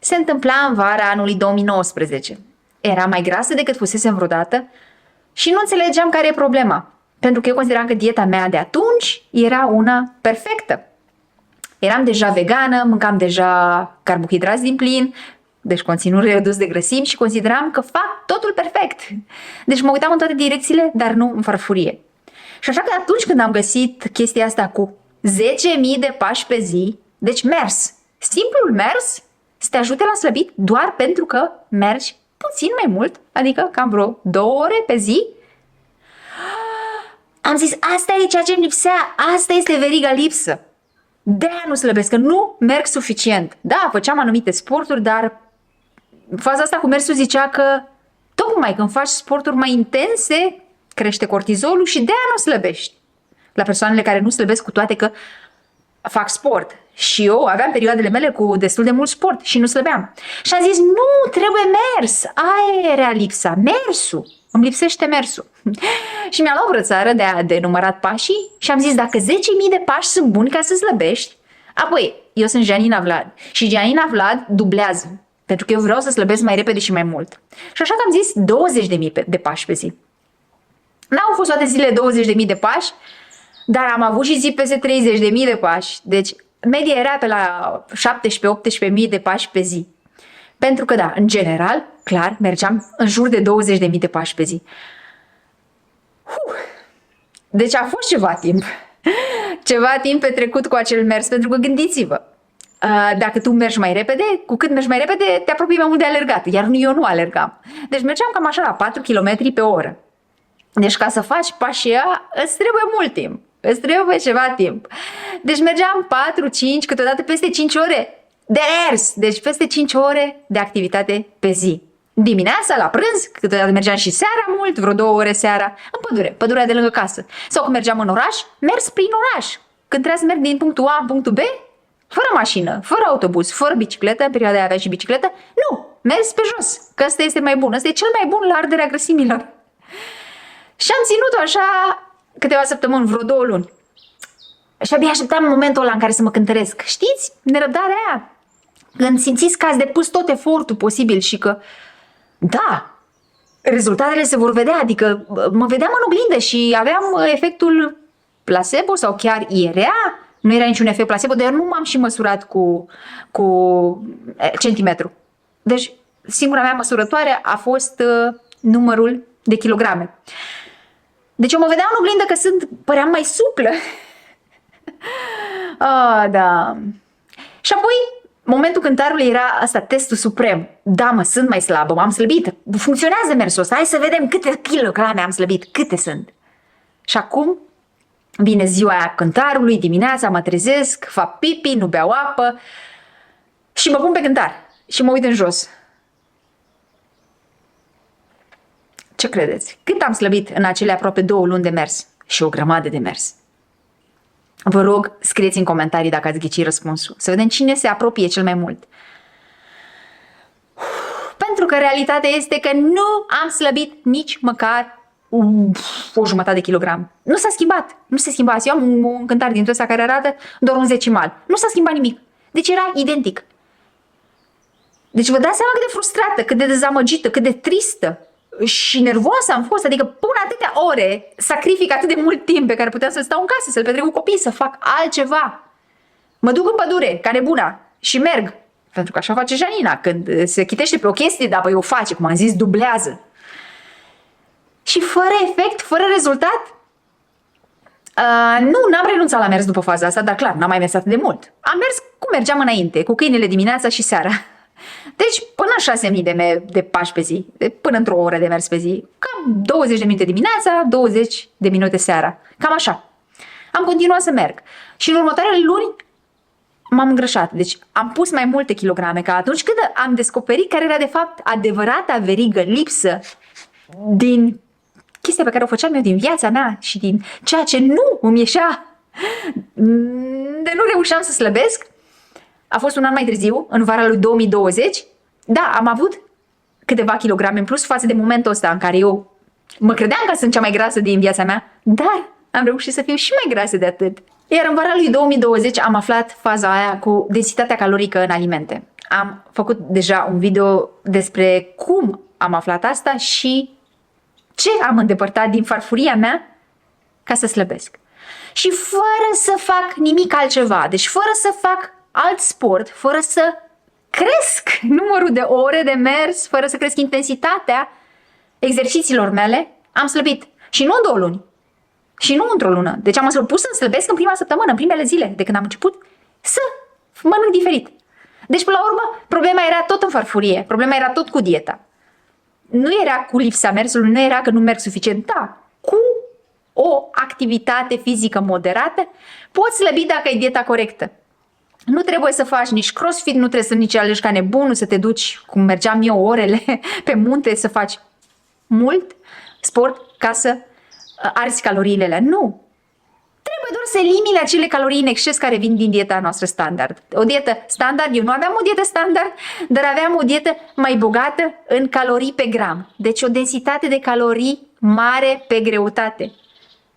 Se întâmpla în vara anului 2019. Era mai grasă decât fusesem vreodată și nu înțelegeam care e problema, pentru că eu consideram că dieta mea de atunci era una perfectă. Eram deja vegană, mâncam deja carbohidrați din plin, deci conținut redus de grăsimi și consideram că fac totul perfect. Deci mă uitam în toate direcțiile, dar nu în farfurie. Și așa că atunci când am găsit chestia asta cu 10.000 de pași pe zi, deci mers, simplul mers, să te ajute la slăbit doar pentru că mergi puțin mai mult, adică cam vreo 2 ore pe zi, am zis, asta e ceea ce îmi lipsea, asta este veriga lipsă. De-aia nu slăbesc, că nu merg suficient. Da, făceam anumite sporturi, dar faza asta cu mersul zicea că tocmai când faci sporturi mai intense, crește cortizolul și de-aia nu slăbești. La persoanele care nu slăbesc, cu toate că fac sport. Și eu aveam perioadele mele cu destul de mult sport și nu slăbeam. Și am zis, nu, trebuie mers. Aia era lipsa, mersul. Îmi lipsește mersul. Și mi-am luat o brățară de numărat pașii și am zis, dacă 10.000 de pași sunt buni ca să slăbești, apoi, eu sunt Janina Vlad și Janina Vlad dublează, pentru că eu vreau să slăbesc mai repede și mai mult. Și așa că am zis 20.000 de pași pe zi. N-au fost toate zilele 20.000 de pași, dar am avut și zi peste 30.000 de pași. Deci, media era pe la 17-18.000 de pași pe zi. Pentru că, da, în general, clar, mergeam în jur de 20.000 de pași pe zi. Deci a fost ceva timp. Ceva timp petrecut cu acel mers, pentru că gândiți-vă, dacă tu mergi mai repede, cu cât mergi mai repede, te apropii mai mult de alergat, iar eu nu alergam. Deci mergeam cam așa la 4 km pe oră. Deci ca să faci pașii ăia, îți trebuie mult timp, îți trebuie ceva timp. Deci mergeam 4, 5, câteodată peste 5 ore de mers, deci peste 5 ore de activitate pe zi. Dimineața, la prânz, câteodată mergeam și seara mult, vreo 2 ore seara, în pădure, pădurea de lângă casă. Sau când mergeam în oraș, mers prin oraș. Când trebuia să merg din punctul A în punctul B, fără mașină, fără autobuz, fără bicicletă, în perioada aia avea și bicicletă, nu, mers pe jos, că ăsta este mai bun, ăsta e cel mai bun la arderea grăsimilor. Și am ținut-o așa câteva săptămâni, vreo 2 luni. Și abia așteptam momentul ăla în care să mă cântăresc. Știți? Nerăbdarea aia. Când simțiți că ați depus tot efortul posibil și că, da, rezultatele se vor vedea, adică mă vedeam în oglindă și aveam efectul placebo sau chiar IRA, nu era niciun efect placebo, dar nu m-am și măsurat cu centimetru. Deci, singura mea măsurătoare a fost numărul de kilograme. Deci eu mă vedeam în oglindă că păream mai suplă. Da. Și apoi, momentul cântarului era asta, testul suprem. Da, mă, sunt mai slabă, m-am slăbit. Funcționează mersul ăsta, hai să vedem câte kilograme am slăbit, câte sunt. Și acum vine ziua aia cântarului, dimineața mă trezesc, fac pipi, nu beau apă și mă pun pe cântar și mă uit în jos. Ce credeți? Cât am slăbit în acele aproape 2 luni de mers? Și o grămadă de mers. Vă rog, scrieți în comentarii dacă ați ghicit răspunsul. Să vedem cine se apropie cel mai mult. Pentru că realitatea este că nu am slăbit nici măcar o jumătate de kilogram. Nu s-a schimbat. Nu se schimba. Eu am un cântar dintre ăsta care arată doar un decimal. Nu s-a schimbat nimic. Deci era identic. Deci vă dați seama cât de frustrată, cât de dezamăgită, cât de tristă și nervoasă am fost, adică pun atâtea ore, sacrific atât de mult timp pe care puteam să stau în casă, să-l petrec cu copii, să fac altceva. Mă duc în pădure, ca nebuna, și merg. Pentru că așa face Janina, când se chitește pe o chestie, dar păi o face, cum am zis, dublează. Și fără efect, fără rezultat, nu, n-am renunțat la mers după faza asta, dar clar, n-am mai mers atât de mult. Am mers cum mergeam înainte, cu câinele dimineața și seara. Deci până 6.000 de pași pe zi, până într-o oră de mers pe zi, cam 20 de minute dimineața, 20 de minute seara, cam așa. Am continuat să merg și în următoarele luni m-am îngrășat, deci am pus mai multe kilograme ca atunci când am descoperit care era de fapt adevărata verigă lipsă din chestia pe care o făceam eu din viața mea și din ceea ce nu îmi ieșea, de nu reușeam să slăbesc. A fost un an mai târziu, în vara lui 2020. Da, am avut câteva kilograme în plus față de momentul ăsta în care eu mă credeam că sunt cea mai grasă din viața mea, dar am reușit să fiu și mai grasă de atât. Iar în vara lui 2020 am aflat faza aia cu densitatea calorică în alimente. Am făcut deja un video despre cum am aflat asta și ce am îndepărtat din farfuria mea ca să slăbesc. Și fără să fac nimic altceva, deci fără să fac alt sport, fără să cresc numărul de ore de mers, fără să cresc intensitatea exercițiilor mele, am slăbit. Și nu în 2 luni. Și nu într-o lună. Deci am pus să slăbesc în prima săptămână, în primele zile de când am început să mănânc diferit. Deci, până la urmă, problema era tot în farfurie. Problema era tot cu dieta. Nu era cu lipsa mersului, nu era că nu merg suficient. Da, cu o activitate fizică moderată poți slăbi dacă ai dieta corectă. Nu trebuie să faci nici crossfit, nu trebuie să nici alegi ca nebunul, să te duci, cum mergeam eu, orele pe munte, să faci mult sport ca să arzi caloriile alea. Nu! Trebuie doar să elimini acele calorii în exces care vin din dieta noastră standard. O dietă standard, eu nu aveam o dietă standard, dar aveam o dietă mai bogată în calorii pe gram. Deci o densitate de calorii mare pe greutate.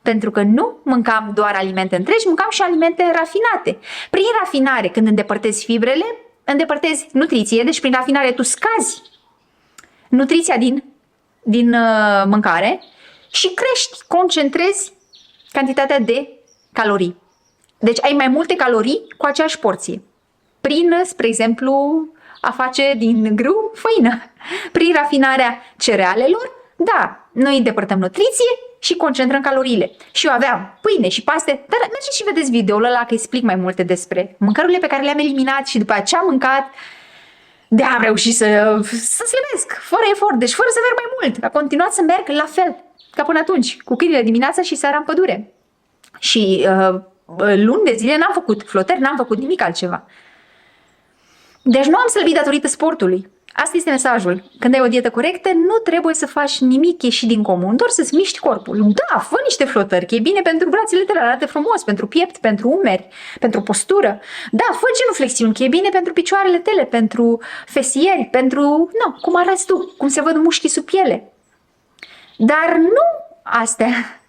Pentru că nu mâncam doar alimente întregi, mâncam și alimente rafinate. Prin rafinare, când îndepărtezi fibrele, îndepărtezi nutriție, deci prin rafinare tu scazi nutriția din mâncare și concentrezi cantitatea de calorii. Deci ai mai multe calorii cu aceeași porție. Prin, spre exemplu, a face din grâu făină. Prin rafinarea cerealelor, da, noi îndepărtăm nutriție și concentrăm caloriile. Și eu aveam pâine și paste, dar mergeți și vedeți videoul ăla că explic mai multe despre mâncărurile pe care le-am eliminat și după aceea am mâncat. Am reușit să slăbesc, fără efort, deci fără să merg mai mult. A continuat să merg la fel, ca până atunci, cu câinile dimineața și seara în pădure. Și luni de zile n-am făcut flotări, n-am făcut nimic altceva. Deci nu am slăbit datorită sportului. Asta este mesajul. Când ai o dietă corectă, nu trebuie să faci nimic ieșit din comun, doar să-ți miști corpul. Da, fă niște flotări, că e bine pentru brațele tale, arată frumos, pentru piept, pentru umeri, pentru postură. Da, fă genuflexiuni, că e bine pentru picioarele tale, pentru fesieri, pentru, cum arăți tu, cum se văd mușchii sub piele. Dar nu astea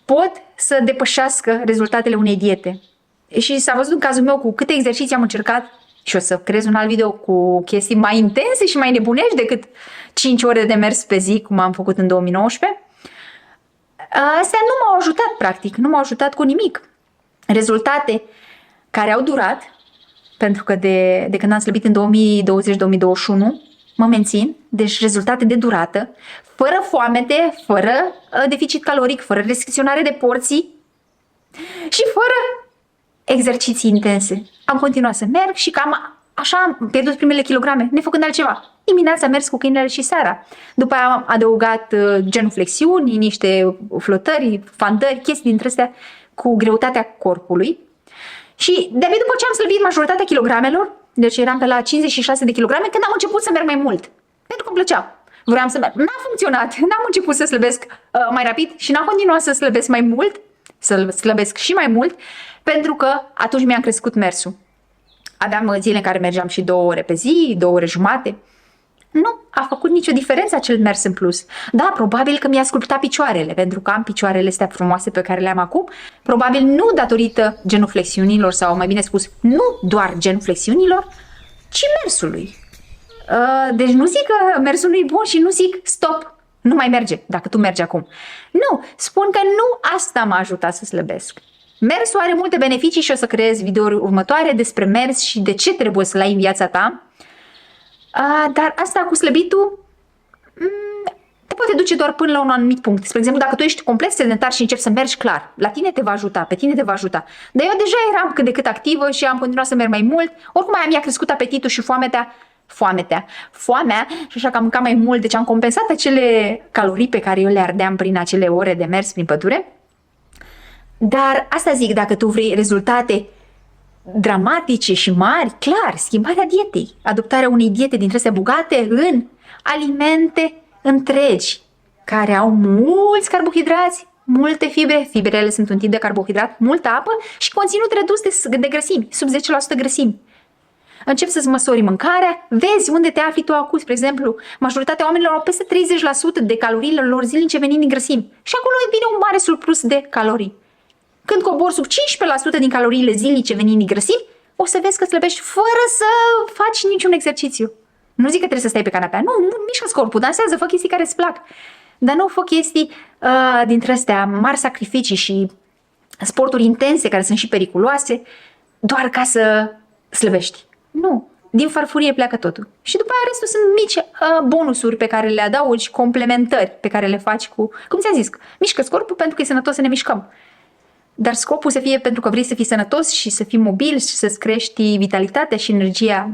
pot să depășească rezultatele unei diete. Și s-a văzut în cazul meu cu câte exerciții am încercat și o să creez un alt video cu chestii mai intense și mai nebunești decât 5 ore de mers pe zi, cum am făcut în 2019. Astea nu m-au ajutat, practic, nu m-au ajutat cu nimic. Rezultate care au durat, pentru că de când am slăbit în 2020-2021, mă mențin, deci rezultate de durată, fără foamete, fără deficit caloric, fără restricționare de porții și fără exerciții intense. Am continuat să merg și cam așa am pierdut primele kilograme, nefăcând altceva. Dimineața am mers cu câinele și seara. După aia am adăugat genuflexiuni, niște flotări, fantări, chestii dintre astea cu greutatea corpului. Și de-abia după ce am slăbit majoritatea kilogramelor, deci eram pe la 56 de kilograme, când am început să merg mai mult. Pentru că îmi plăcea. Vreau să merg. N-a funcționat. N-am început să slăbesc mai rapid și n-am continuat să slăbesc mai mult, să slăbesc și mai mult, pentru că atunci mi-am crescut mersul. Aveam zile în care mergeam și 2 ore pe zi, 2 ore jumate. Nu a făcut nicio diferență acel mers în plus. Da, probabil că mi-a sculptat picioarele, pentru că am picioarele astea frumoase pe care le am acum. Probabil nu datorită genuflexiunilor, sau mai bine spus, nu doar genuflexiunilor, ci mersului. Deci nu zic că mersul nu e bun și nu zic stop, nu mai merge dacă tu mergi acum. Nu, spun că nu asta m-a ajutat să slăbesc. Mersul are multe beneficii și o să creez videouri următoare despre mers și de ce trebuie să-l ai în viața ta. Dar asta cu slăbitul te poate duce doar până la un anumit punct. Spre exemplu, dacă tu ești complet sedentar și începi să mergi, clar, la tine te va ajuta, pe tine te va ajuta. Dar eu deja eram cât de cât activă și am continuat să merg mai mult. Oricum mi-a crescut apetitul și foamea, și așa că am mâncat mai mult, deci am compensat acele calorii pe care eu le ardeam prin acele ore de mers prin pădure. Dar asta zic, dacă tu vrei rezultate dramatice și mari, clar, schimbarea dietei, adoptarea unei diete dintre astea bogate în alimente întregi, care au mulți carbohidrați, multe fibre, fibrele sunt un tip de carbohidrat, multă apă și conținut redus de grăsimi, sub 10% grăsimi. Începi să-ți măsori mâncarea, vezi unde te afli tu acum, spre exemplu, majoritatea oamenilor au peste 30% de caloriile lor zilnice venind din grăsimi și acolo vine un mare surplus de calorii. Când cobor sub 15% din caloriile zilnice venind din grăsimi, o să vezi că slăbești fără să faci niciun exercițiu. Nu zic că trebuie să stai pe canapea, nu, mișcă corpul, dansează, fă chestii care îți plac. Dar nu fă chestii dintre astea mari sacrificii și sporturi intense care sunt și periculoase doar ca să slăbești. Nu. Din farfurie pleacă totul. Și după aia restul sunt mici bonusuri pe care le adaugi, complementări pe care le faci cu, cum ți-am zis, mișcă-ți corpul pentru că e sănătos să ne mișcăm. Dar scopul să fie pentru că vrei să fii sănătos și să fii mobil și să-ți crești vitalitatea și energia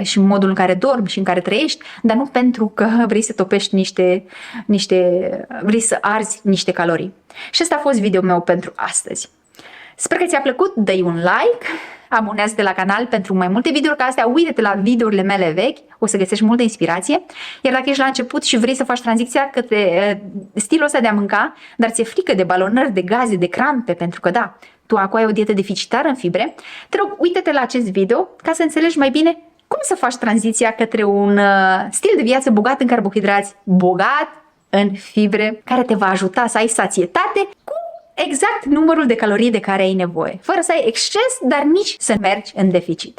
și modul în care dormi și în care trăiești, dar nu pentru că vrei să topești vrei să arzi niște calorii. Și ăsta a fost videoul meu pentru astăzi. Sper că ți-a plăcut, dă-i un like, abonează-te la canal pentru mai multe videouri ca astea, uite-te la videourile mele vechi, o să găsești multă inspirație, iar dacă ești la început și vrei să faci tranziția către stilul ăsta de a mânca, dar ți-e frică de balonări, de gaze, de crampe, pentru că da, tu acum ai o dietă deficitară în fibre, te rog, uite-te la acest video ca să înțelegi mai bine cum să faci tranziția către un stil de viață bogat în carbohidrați, bogat în fibre, care te va ajuta să ai sațietate cu exact numărul de calorii de care ai nevoie, fără să ai exces, dar nici să mergi în deficit.